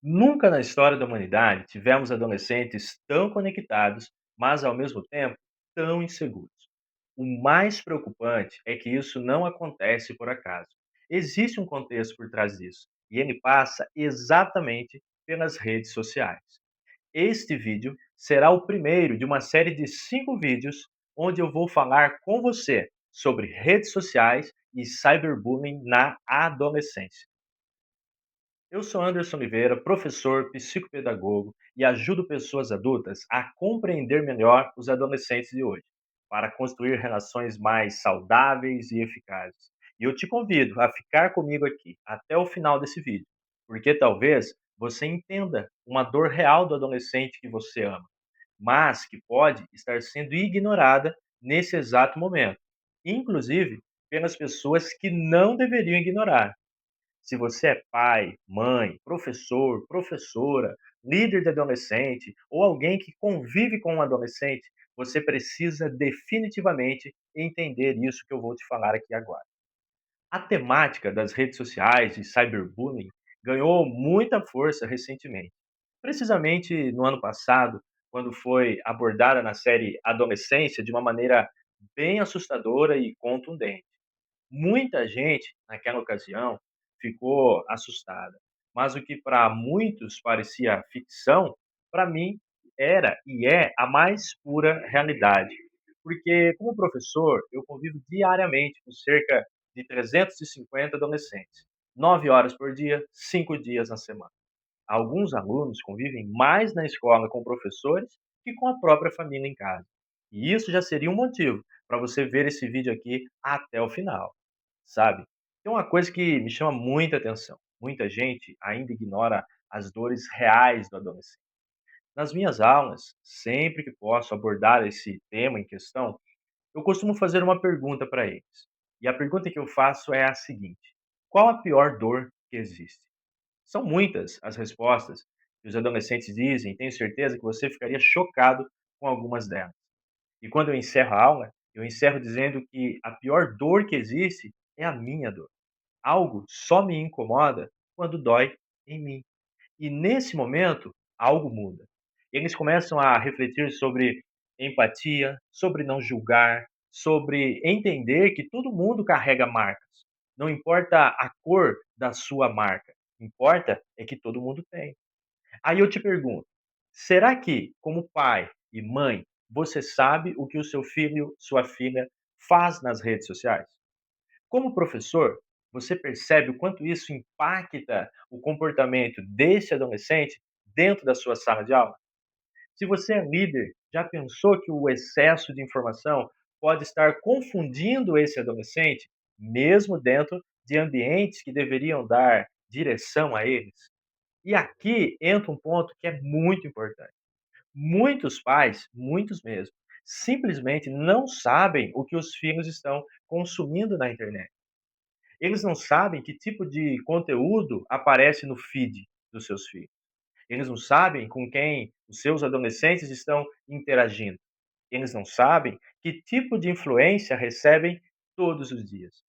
Nunca na história da humanidade tivemos adolescentes tão conectados, mas ao mesmo tempo tão inseguros. O mais preocupante é que isso não acontece por acaso. Existe um contexto por trás disso, e ele passa exatamente pelas redes sociais. Este vídeo será o primeiro de uma série de 5 vídeos onde eu vou falar com você sobre redes sociais e cyberbullying na adolescência. Eu sou Anderson Oliveira, professor, psicopedagogo e ajudo pessoas adultas a compreender melhor os adolescentes de hoje, para construir relações mais saudáveis e eficazes. E eu te convido a ficar comigo aqui até o final desse vídeo, porque talvez você entenda uma dor real do adolescente que você ama, mas que pode estar sendo ignorada nesse exato momento, inclusive pelas pessoas que não deveriam ignorar. Se você é pai, mãe, professor, professora, líder de adolescente ou alguém que convive com um adolescente, você precisa definitivamente entender isso que eu vou te falar aqui agora. A temática das redes sociais e cyberbullying ganhou muita força recentemente, precisamente no ano passado, quando foi abordada na série Adolescência de uma maneira bem assustadora e contundente. Muita gente, naquela ocasião, ficou assustada, mas o que para muitos parecia ficção, para mim era e é a mais pura realidade. Porque, como professor, eu convivo diariamente com cerca de 350 adolescentes, 9 horas por dia, 5 dias na semana. Alguns alunos convivem mais na escola com professores que com a própria família em casa. E isso já seria um motivo para você ver esse vídeo aqui até o final, sabe? Tem uma coisa que me chama muita atenção. Muita gente ainda ignora as dores reais do adolescente. Nas minhas aulas, sempre que posso abordar esse tema em questão, eu costumo fazer uma pergunta para eles. E a pergunta que eu faço é a seguinte: qual a pior dor que existe? São muitas as respostas que os adolescentes dizem, tenho certeza que você ficaria chocado com algumas delas. E quando eu encerro a aula, eu encerro dizendo que a pior dor que existe é a minha dor. Algo só me incomoda quando dói em mim. E nesse momento, algo muda. Eles começam a refletir sobre empatia, sobre não julgar, sobre entender que todo mundo carrega marcas. Não importa a cor da sua marca, importa é que todo mundo tem. Aí eu te pergunto: será que, como pai e mãe, você sabe o que o seu filho, sua filha faz nas redes sociais? Como professor, você percebe o quanto isso impacta o comportamento desse adolescente dentro da sua sala de aula? Se você é líder, já pensou que o excesso de informação pode estar confundindo esse adolescente, mesmo dentro de ambientes que deveriam dar direção a eles? E aqui entra um ponto que é muito importante. Muitos pais, muitos mesmo, simplesmente não sabem o que os filhos estão consumindo na internet. Eles não sabem que tipo de conteúdo aparece no feed dos seus filhos. Eles não sabem com quem os seus adolescentes estão interagindo. Eles não sabem que tipo de influência recebem todos os dias.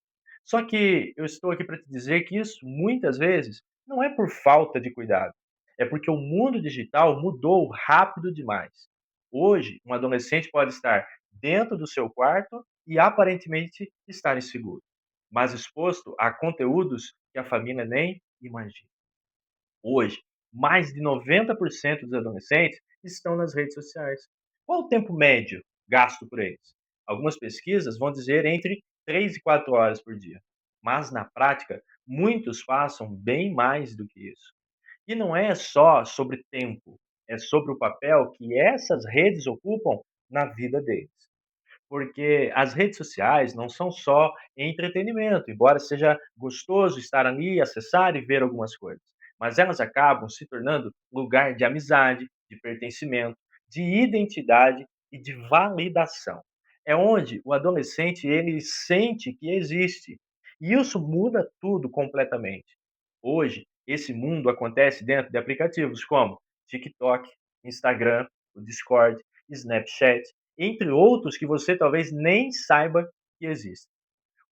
Só que eu estou aqui para te dizer que isso, muitas vezes, não é por falta de cuidado. É porque o mundo digital mudou rápido demais. Hoje, um adolescente pode estar dentro do seu quarto e aparentemente estar inseguro, mas exposto a conteúdos que a família nem imagina. Hoje, mais de 90% dos adolescentes estão nas redes sociais. Qual o tempo médio gasto por eles? Algumas pesquisas vão dizer entre 3 e 4 horas por dia. Mas, na prática, muitos passam bem mais do que isso. E não é só sobre tempo, é sobre o papel que essas redes ocupam na vida deles. Porque as redes sociais não são só entretenimento, embora seja gostoso estar ali, acessar e ver algumas coisas, mas elas acabam se tornando lugar de amizade, de pertencimento, de identidade e de validação. É onde o adolescente ele sente que existe. E isso muda tudo completamente. Hoje, esse mundo acontece dentro de aplicativos como TikTok, Instagram, o Discord, Snapchat, entre outros que você talvez nem saiba que existem.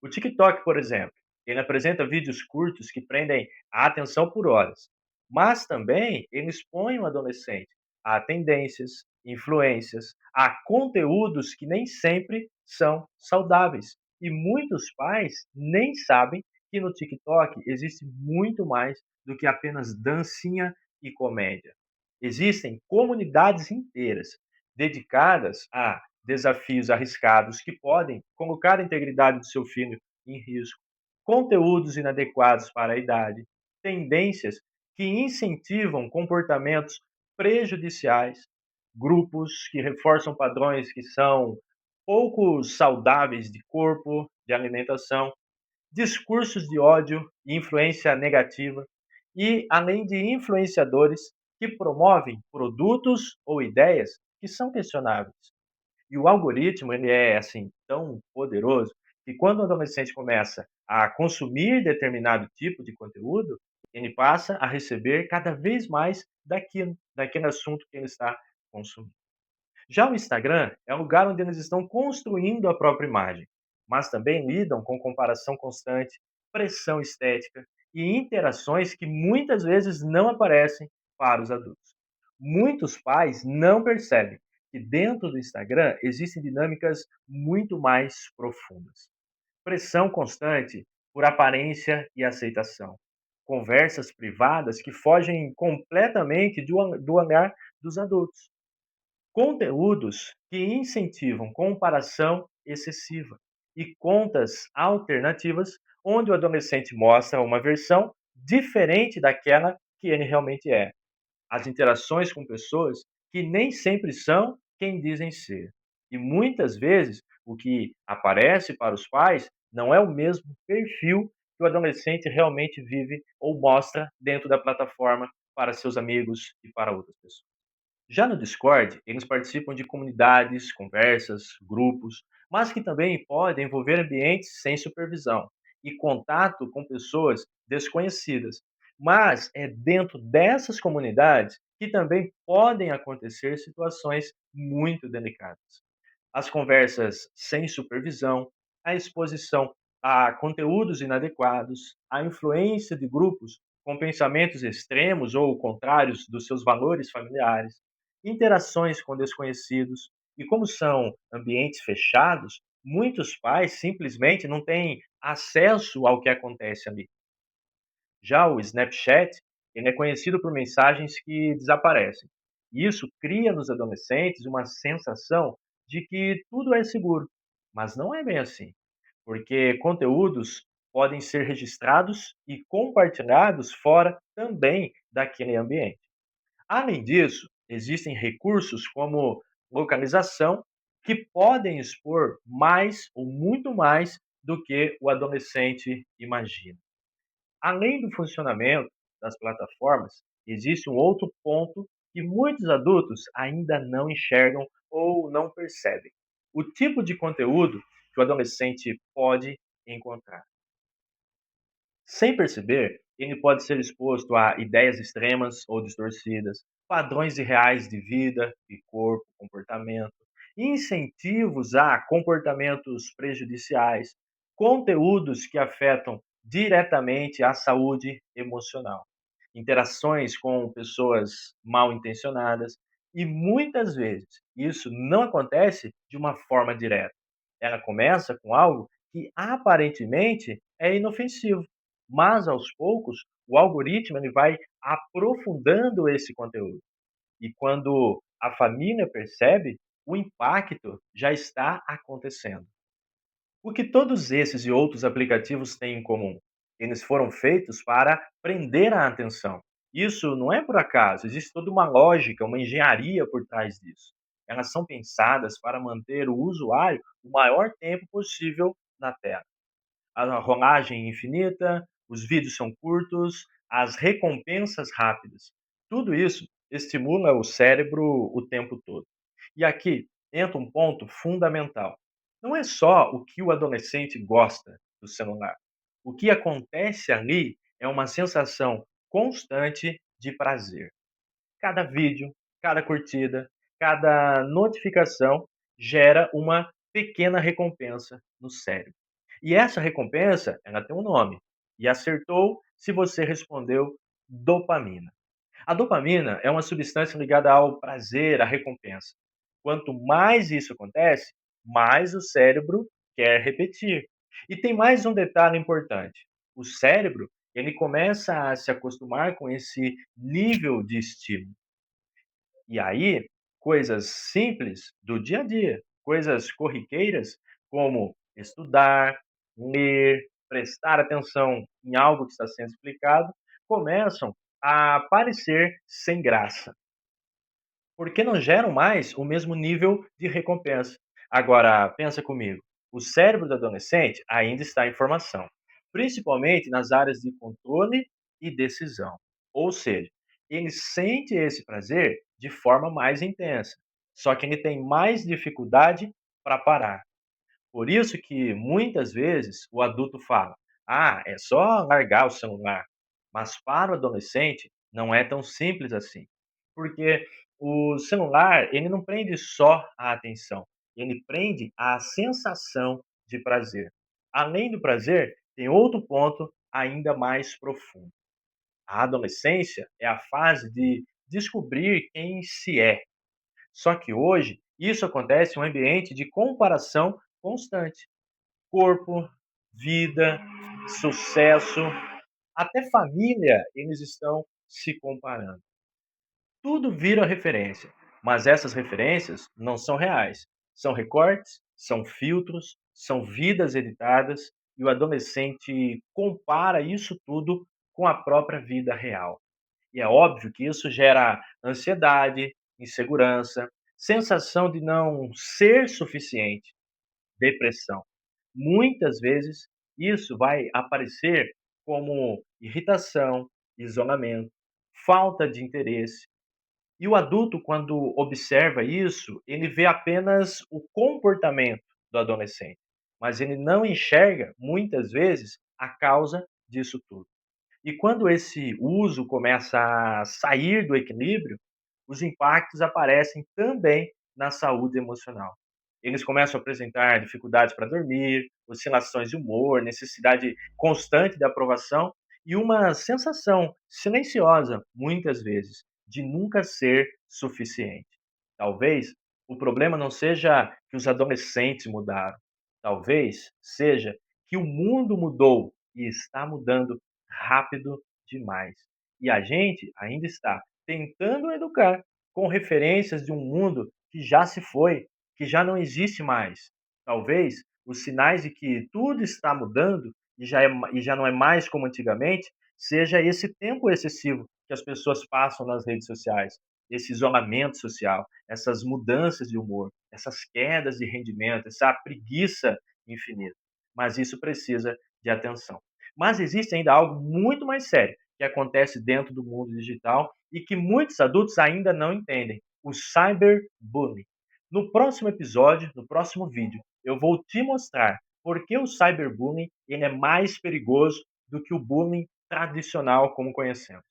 O TikTok, por exemplo, ele apresenta vídeos curtos que prendem a atenção por horas. mas também ele expõe o adolescente a tendências, influências, a conteúdos que nem sempre são saudáveis. E muitos pais nem sabem que no TikTok existe muito mais do que apenas dancinha e comédia. Existem comunidades inteiras dedicadas a desafios arriscados que podem colocar a integridade do seu filho em risco, conteúdos inadequados para a idade, tendências que incentivam comportamentos prejudiciais, grupos que reforçam padrões que são pouco saudáveis de corpo, de alimentação, discursos de ódio e influência negativa, e além de influenciadores que promovem produtos ou ideias que são questionáveis. E o algoritmo, ele é assim tão poderoso que quando o adolescente começa a consumir determinado tipo de conteúdo, ele passa a receber cada vez mais daquele assunto que ele está consumindo. Já o Instagram é um lugar onde eles estão construindo a própria imagem, mas também lidam com comparação constante, pressão estética e interações que muitas vezes não aparecem para os adultos. Muitos pais não percebem que dentro do Instagram existem dinâmicas muito mais profundas. Pressão constante por aparência e aceitação. Conversas privadas que fogem completamente do olhar dos adultos, conteúdos que incentivam comparação excessiva e contas alternativas onde o adolescente mostra uma versão diferente daquela que ele realmente é. As interações com pessoas que nem sempre são quem dizem ser. E muitas vezes o que aparece para os pais não é o mesmo perfil que o adolescente realmente vive ou mostra dentro da plataforma para seus amigos e para outras pessoas. Já no Discord, eles participam de comunidades, conversas, grupos, mas que também podem envolver ambientes sem supervisão e contato com pessoas desconhecidas. Mas é dentro dessas comunidades que também podem acontecer situações muito delicadas. As conversas sem supervisão, a exposição a conteúdos inadequados, a influência de grupos com pensamentos extremos ou contrários dos seus valores familiares, interações com desconhecidos. E como são ambientes fechados, muitos pais simplesmente não têm acesso ao que acontece ali. Já o Snapchat, ele é conhecido por mensagens que desaparecem. E isso cria nos adolescentes uma sensação de que tudo é seguro, mas não é bem assim, porque conteúdos podem ser registrados e compartilhados fora também daquele ambiente. Além disso, existem recursos como localização que podem expor mais ou muito mais do que o adolescente imagina. Além do funcionamento das plataformas, existe um outro ponto que muitos adultos ainda não enxergam ou não percebem: o tipo de conteúdo que o adolescente pode encontrar. Sem perceber, ele pode ser exposto a ideias extremas ou distorcidas, padrões irreais de vida, de corpo, comportamento, incentivos a comportamentos prejudiciais, conteúdos que afetam diretamente a saúde emocional, interações com pessoas mal intencionadas, e muitas vezes isso não acontece de uma forma direta. Ela começa com algo que aparentemente é inofensivo, mas aos poucos o algoritmo ele vai aprofundando esse conteúdo. E quando a família percebe, o impacto já está acontecendo. O que todos esses e outros aplicativos têm em comum? Eles foram feitos para prender a atenção. Isso não é por acaso, existe toda uma lógica, uma engenharia por trás disso. Elas são pensadas para manter o usuário o maior tempo possível na tela. A rolagem infinita, os vídeos são curtos, as recompensas rápidas. Tudo isso estimula o cérebro o tempo todo. E aqui entra um ponto fundamental. Não é só o que o adolescente gosta do celular. O que acontece ali é uma sensação constante de prazer. Cada vídeo, cada curtida, cada notificação gera uma pequena recompensa no cérebro. E essa recompensa, ela tem um nome. E acertou se você respondeu dopamina. A dopamina é uma substância ligada ao prazer, à recompensa. Quanto mais isso acontece, mais o cérebro quer repetir. E tem mais um detalhe importante. O cérebro, ele começa a se acostumar com esse nível de estímulo. E aí, coisas simples do dia a dia, coisas corriqueiras, como estudar, ler, prestar atenção em algo que está sendo explicado, começam a parecer sem graça, porque não geram mais o mesmo nível de recompensa. Agora, pensa comigo, o cérebro do adolescente ainda está em formação, principalmente nas áreas de controle e decisão. Ou seja, ele sente esse prazer de forma mais intensa, só que ele tem mais dificuldade para parar. Por isso que muitas vezes o adulto fala: "Ah, é só largar o celular". Mas para o adolescente não é tão simples assim, porque o celular, ele não prende só a atenção, ele prende a sensação de prazer. Além do prazer, tem outro ponto ainda mais profundo. A adolescência é a fase de descobrir quem se é. Só que hoje isso acontece em um ambiente de comparação constante. Corpo, vida, sucesso, até família, eles estão se comparando. Tudo vira referência, mas essas referências não são reais. São recortes, são filtros, são vidas editadas e o adolescente compara isso tudo com a própria vida real. E é óbvio que isso gera ansiedade, insegurança, sensação de não ser suficiente, depressão. Muitas vezes isso vai aparecer como irritação, isolamento, falta de interesse. E o adulto, quando observa isso, ele vê apenas o comportamento do adolescente, mas ele não enxerga, muitas vezes, a causa disso tudo. E quando esse uso começa a sair do equilíbrio, os impactos aparecem também na saúde emocional. Eles começam a apresentar dificuldades para dormir, oscilações de humor, necessidade constante de aprovação e uma sensação silenciosa, muitas vezes, de nunca ser suficiente. Talvez o problema não seja que os adolescentes mudaram, talvez seja que o mundo mudou e está mudando rápido demais. E a gente ainda está tentando educar com referências de um mundo que já se foi, que já não existe mais. Talvez os sinais de que tudo está mudando e já não é mais como antigamente, seja esse tempo excessivo que as pessoas passam nas redes sociais, esse isolamento social, essas mudanças de humor, essas quedas de rendimento, essa preguiça infinita. Mas isso precisa de atenção. Mas existe ainda algo muito mais sério que acontece dentro do mundo digital e que muitos adultos ainda não entendem: o cyberbullying. No próximo episódio, no próximo vídeo, eu vou te mostrar por que o cyberbullying ele é mais perigoso do que o bullying tradicional como conhecemos.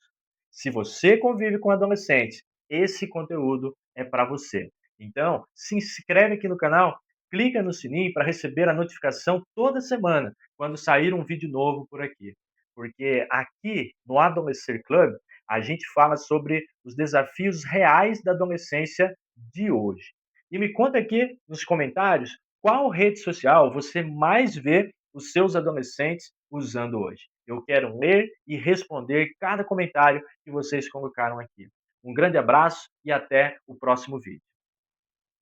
Se você convive com adolescentes, esse conteúdo é para você. Então, se inscreve aqui no canal, clica no sininho para receber a notificação toda semana quando sair um vídeo novo por aqui. Porque aqui no Adolescer Club, a gente fala sobre os desafios reais da adolescência de hoje. E me conta aqui nos comentários qual rede social você mais vê os seus adolescentes usando hoje. Eu quero ler e responder cada comentário que vocês colocaram aqui. Um grande abraço e até o próximo vídeo.